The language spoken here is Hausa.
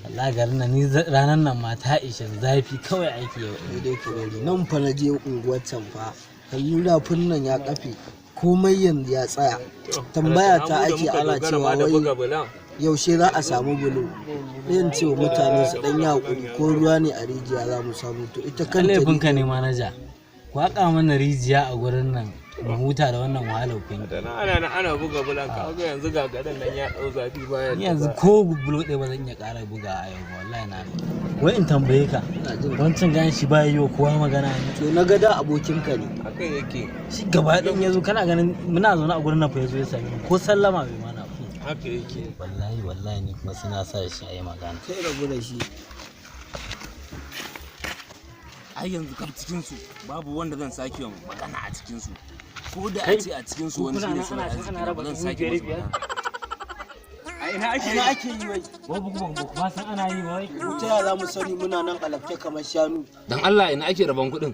Allah garin nan ni ranar nan ma ta ishe zafi kawai ake yau. Dai ku bari nan fa na je unguwar can fa. Kalli rafin nan ya kafe. Komai yanzu ya tsaya. Tambaya ta ake ana cewa wai yaushe za a samu bulo. Zan ce wa mutane su dan yi hakuri ko ruwa ne a rijiya za mu samu to ita kanta laifinka ne manaja. Ku haƙa mana rijiya a gurin nan mu huta da wannan wahalar kun. Ana buga bulan ka ga yanzu ga gadan nan ya dau zafi baya. Yanzu ko bulo ɗaya ba zan iya ƙara buga a yau wallahi na. Wai in tambaye ka wancan gan shi ba yi wa kowa magana ne. To na ga da abokinka ne. Hakan yake. Shi gaba ɗin yazo kana ganin muna zaune a gurin nan fa yazo ya same ko sallama bai mana. Haka yake. Wallahi ni kuma suna sa shi a yi magana. Kai rabu da shi. Ai yanzu kaf cikin su babu wanda zan sake magana a cikin su. Ko da a ce a cikin su wani shine suna ba zan sake magana. A ina ake yi wai? Ba san ana yi wai. Ta yaya za mu sani muna nan alafke kamar shanu. Dan Allah ina ake rabon kuɗin?